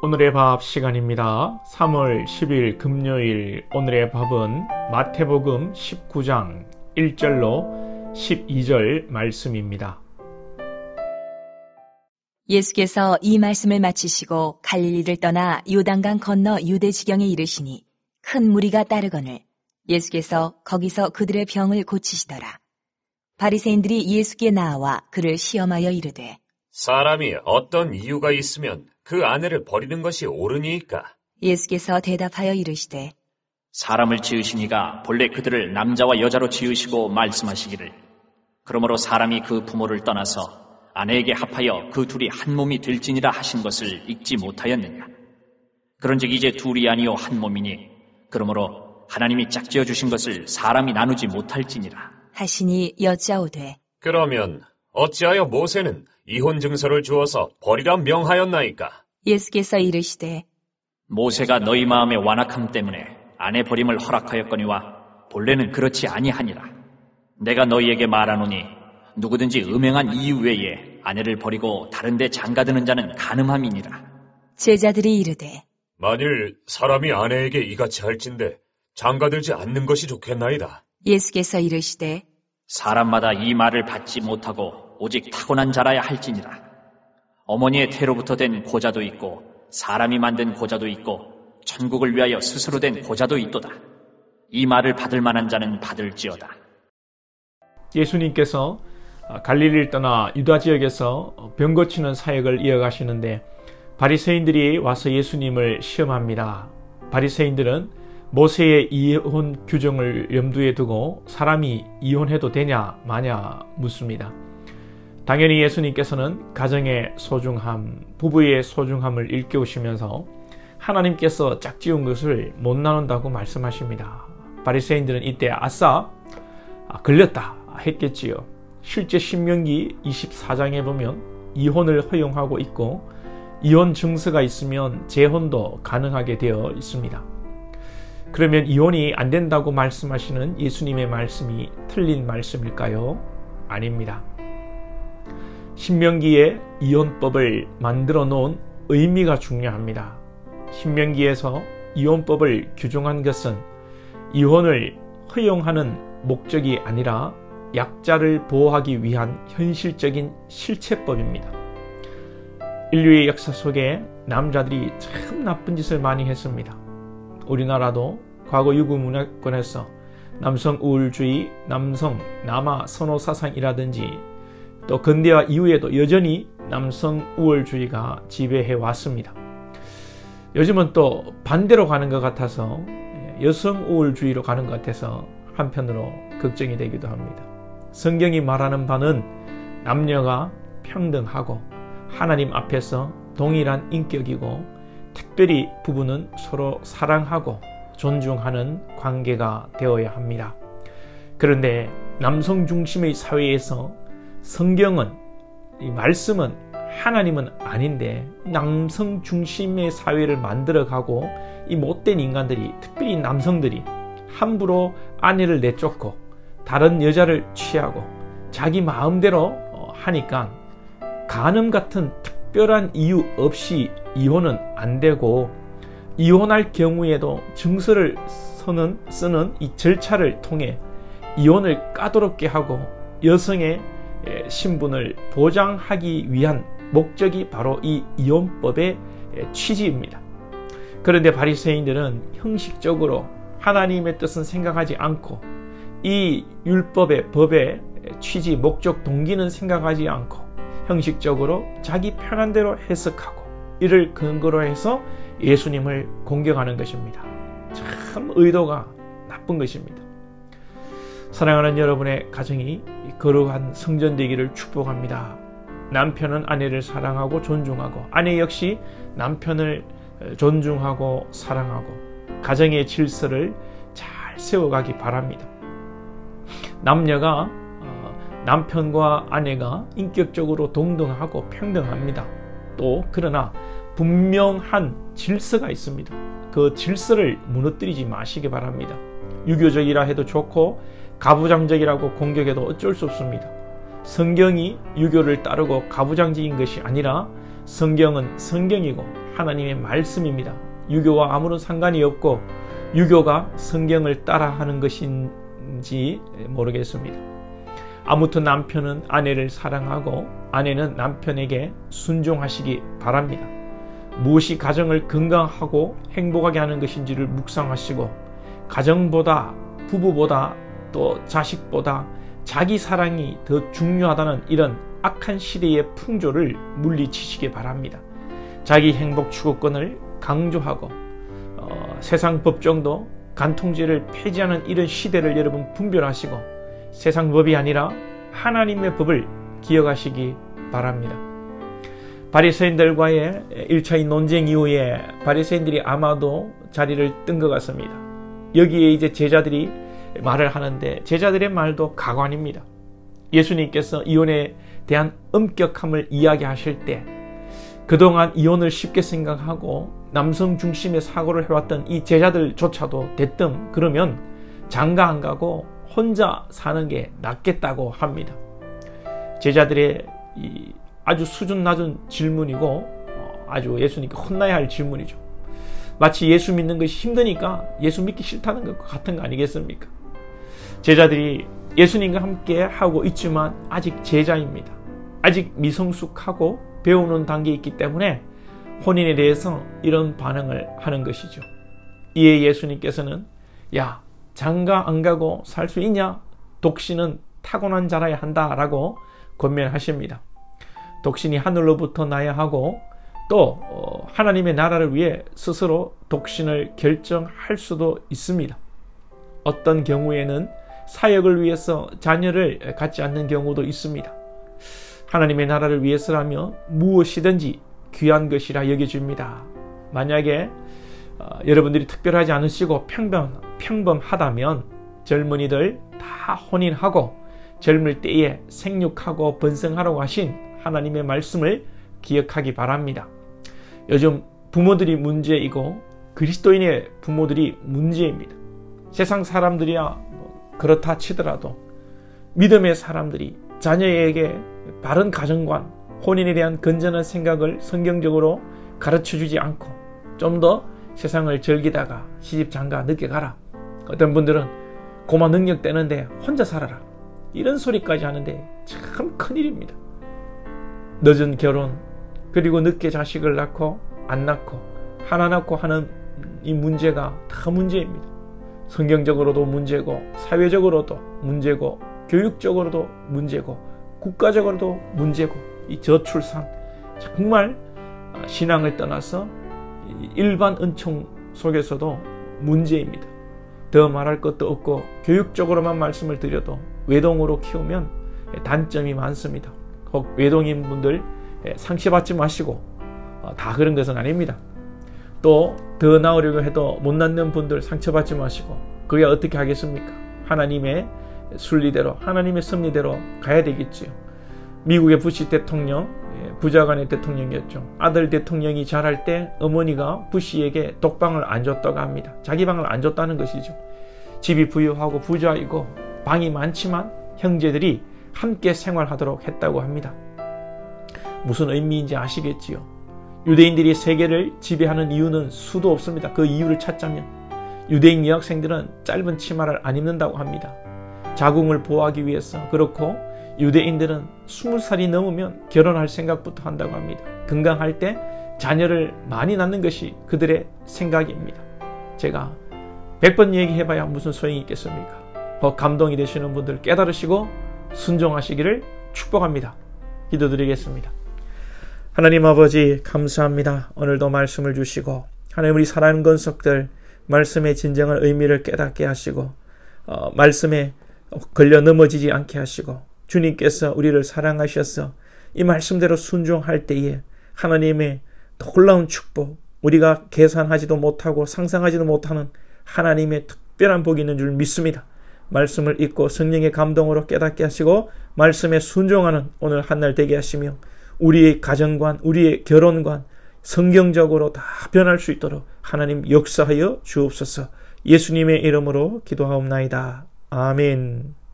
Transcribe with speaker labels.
Speaker 1: 오늘의 밥 시간입니다. 3월 10일 금요일 오늘의 밥은 마태복음 19장 1절로 12절 말씀입니다.
Speaker 2: 예수께서 이 말씀을 마치시고 갈릴리를 떠나 요단강 건너 유대 지경에 이르시니 큰 무리가 따르거늘 예수께서 거기서 그들의 병을 고치시더라. 바리새인들이 예수께 나와 그를 시험하여 이르되
Speaker 3: 사람이 어떤 이유가 있으면 그 아내를 버리는 것이 옳으니까?
Speaker 2: 예수께서 대답하여 이르시되
Speaker 4: 사람을 지으시니가 본래 그들을 남자와 여자로 지으시고 말씀하시기를 그러므로 사람이 그 부모를 떠나서 아내에게 합하여 그 둘이 한 몸이 될지니라 하신 것을 읽지 못하였느냐. 그런즉 이제 둘이 아니요 한 몸이니 그러므로 하나님이 짝지어 주신 것을 사람이 나누지 못할지니라
Speaker 2: 하시니 여짜오되
Speaker 3: 그러면 어찌하여 모세는 이혼 증서를 주어서 버리라 명하였나이까?
Speaker 2: 예수께서 이르시되
Speaker 4: 모세가 너희 마음의 완악함 때문에 아내 버림을 허락하였거니와 본래는 그렇지 아니하니라. 내가 너희에게 말하노니 누구든지 음행한 이유 외에 아내를 버리고 다른 데 장가드는 자는 간음함이니라.
Speaker 2: 제자들이 이르되
Speaker 3: 만일 사람이 아내에게 이같이 할진대 장가들지 않는 것이 좋겠나이다.
Speaker 2: 예수께서 이르시되
Speaker 4: 사람마다 이 말을 받지 못하고 오직 타고난 자라야 할지니라. 어머니의 태로부터 된 고자도 있고 사람이 만든 고자도 있고 천국을 위하여 스스로 된 고자도 있도다. 이 말을 받을 만한 자는 받을지어다.
Speaker 1: 예수님께서 갈릴리를 떠나 유다 지역에서 병 고치는 사역을 이어가시는데 바리새인들이 와서 예수님을 시험합니다. 바리새인들은 모세의 이혼 규정을 염두에 두고 사람이 이혼해도 되냐 마냐 묻습니다. 당연히 예수님께서는 가정의 소중함, 부부의 소중함을 일깨우시면서 하나님께서 짝지은 것을 못 나눈다고 말씀하십니다. 바리새인들은 이때 아싸 걸렸다 했겠지요. 실제 신명기 24장에 보면 이혼을 허용하고 있고 이혼 증서가 있으면 재혼도 가능하게 되어 있습니다. 그러면 이혼이 안 된다고 말씀하시는 예수님의 말씀이 틀린 말씀일까요? 아닙니다. 신명기에 이혼법을 만들어 놓은 의미가 중요합니다. 신명기에서 이혼법을 규정한 것은 이혼을 허용하는 목적이 아니라 약자를 보호하기 위한 현실적인 실체법입니다. 인류의 역사 속에 남자들이 참 나쁜 짓을 많이 했습니다. 우리나라도 과거 유구문화권에서 남성 우월주의, 남성 남아 선호 사상이라든지 또 근대화 이후에도 여전히 남성 우월주의가 지배해 왔습니다. 요즘은 또 반대로 가는 것 같아서 여성 우월주의로 가는 것 같아서 한편으로 걱정이 되기도 합니다. 성경이 말하는 바는 남녀가 평등하고 하나님 앞에서 동일한 인격이고 특별히 부부는 서로 사랑하고 존중하는 관계가 되어야 합니다. 그런데 남성 중심의 사회에서 성경은, 이 말씀은 하나님은 아닌데 남성 중심의 사회를 만들어가고 이 못된 인간들이, 특별히 남성들이 함부로 아내를 내쫓고 다른 여자를 취하고 자기 마음대로 하니까 간음 같은 특별한 이유 없이 이혼은 안 되고 이혼할 경우에도 증서를 쓰는 이 절차를 통해 이혼을 까다롭게 하고 여성의 신분을 보장하기 위한 목적이 바로 이 이혼법의 취지입니다. 그런데 바리새인들은 형식적으로 하나님의 뜻은 생각하지 않고 이 율법의 법의 취지, 목적, 동기는 생각하지 않고 형식적으로 자기 편한 대로 해석하고 이를 근거로 해서 예수님을 공격하는 것입니다. 참 의도가 나쁜 것입니다. 사랑하는 여러분의 가정이 거룩한 성전 되기를 축복합니다. 남편은 아내를 사랑하고 존중하고 아내 역시 남편을 존중하고 사랑하고 가정의 질서를 잘 세워가기 바랍니다. 남녀가 남편과 아내가 인격적으로 동등하고 평등합니다. 또 그러나 분명한 질서가 있습니다. 그 질서를 무너뜨리지 마시기 바랍니다. 유교적이라 해도 좋고 가부장적이라고 공격해도 어쩔 수 없습니다. 성경이 유교를 따르고 가부장적인 것이 아니라 성경은 성경이고 하나님의 말씀입니다. 유교와 아무런 상관이 없고 유교가 성경을 따라하는 것인지 모르겠습니다. 아무튼 남편은 아내를 사랑하고 아내는 남편에게 순종하시기 바랍니다. 무엇이 가정을 건강하고 행복하게 하는 것인지를 묵상하시고 가정보다 부부보다 또 자식보다 자기 사랑이 더 중요하다는 이런 악한 시대의 풍조를 물리치시기 바랍니다. 자기 행복 추구권을 강조하고 세상 법정도 간통죄를 폐지하는 이런 시대를 여러분 분별하시고 세상 법이 아니라 하나님의 법을 기억하시기 바랍니다. 바리새인들과의 1차의 논쟁 이후에 바리새인들이 아마도 자리를 뜬 것 같습니다. 여기에 이제 제자들이 말을 하는데 제자들의 말도 가관입니다. 예수님께서 이혼에 대한 엄격함을 이야기하실 때 그동안 이혼을 쉽게 생각하고 남성 중심의 사고를 해왔던 이 제자들조차도 대뜸 그러면 장가 안 가고 혼자 사는 게 낫겠다고 합니다. 제자들의 이 아주 수준 낮은 질문이고 아주 예수님께 혼나야 할 질문이죠. 마치 예수 믿는 것이 힘드니까 예수 믿기 싫다는 것 같은 거 아니겠습니까? 제자들이 예수님과 함께 하고 있지만 아직 제자입니다. 아직 미성숙하고 배우는 단계에 있기 때문에 혼인에 대해서 이런 반응을 하는 것이죠. 이에 예수님께서는 야, 장가 안 가고 살 수 있냐? 독신은 타고난 자라야 한다라고 권면하십니다. 독신이 하늘로부터 나야 하고 또 하나님의 나라를 위해 스스로 독신을 결정할 수도 있습니다. 어떤 경우에는 사역을 위해서 자녀를 갖지 않는 경우도 있습니다. 하나님의 나라를 위해서라면 무엇이든지 귀한 것이라 여겨집니다. 만약에 여러분들이 특별하지 않으시고 평범하다면 젊은이들 다 혼인하고 젊을 때에 생육하고 번성하라고 하신 하나님의 말씀을 기억하기 바랍니다. 요즘 부모들이 문제이고 그리스도인의 부모들이 문제입니다. 세상 사람들이야 그렇다 치더라도 믿음의 사람들이 자녀에게 바른 가정관, 혼인에 대한 건전한 생각을 성경적으로 가르쳐주지 않고 좀 더 세상을 즐기다가 시집 장가 늦게 가라. 어떤 분들은 고마 능력 되는데 혼자 살아라. 이런 소리까지 하는데 참 큰일입니다. 늦은 결혼 그리고 늦게 자식을 낳고 안 낳고 하나 낳고 하는 이 문제가 다 문제입니다. 성경적으로도 문제고 사회적으로도 문제고 교육적으로도 문제고 국가적으로도 문제고 이 저출산 정말 신앙을 떠나서 일반 은총 속에서도 문제입니다. 더 말할 것도 없고 교육적으로만 말씀을 드려도 외동으로 키우면 단점이 많습니다. 혹 외동인 분들 상처받지 마시고 다 그런 것은 아닙니다. 또 더 낳으려고 해도 못 낳는 분들 상처받지 마시고 그게 어떻게 하겠습니까? 하나님의 순리대로 하나님의 섭리대로 가야 되겠지요. 미국의 부시 대통령 부자간의 대통령이었죠. 아들 대통령이 자랄 때 어머니가 부시에게 독방을 안 줬다고 합니다. 자기 방을 안 줬다는 것이죠. 집이 부유하고 부자이고 방이 많지만 형제들이 함께 생활하도록 했다고 합니다. 무슨 의미인지 아시겠지요? 유대인들이 세계를 지배하는 이유는 수도 없습니다. 그 이유를 찾자면 유대인 여학생들은 짧은 치마를 안 입는다고 합니다. 자궁을 보호하기 위해서. 그렇고 유대인들은 20살이 넘으면 결혼할 생각부터 한다고 합니다. 건강할 때 자녀를 많이 낳는 것이 그들의 생각입니다. 제가 100번 얘기해봐야 무슨 소용이 있겠습니까? 감동이 되시는 분들 깨달으시고 순종하시기를 축복합니다. 기도드리겠습니다. 하나님 아버지 감사합니다. 오늘도 말씀을 주시고 하나님 우리 사랑하는 권속들 말씀의 진정한 의미를 깨닫게 하시고 말씀에 걸려 넘어지지 않게 하시고 주님께서 우리를 사랑하셔서 이 말씀대로 순종할 때에 하나님의 놀라운 축복, 우리가 계산하지도 못하고 상상하지도 못하는 하나님의 특별한 복이 있는 줄 믿습니다. 말씀을 읽고 성령의 감동으로 깨닫게 하시고 말씀에 순종하는 오늘 한날 되게 하시며 우리의 가정관, 우리의 결혼관 성경적으로 다 변할 수 있도록 하나님 역사하여 주옵소서. 예수님의 이름으로 기도하옵나이다. 아멘.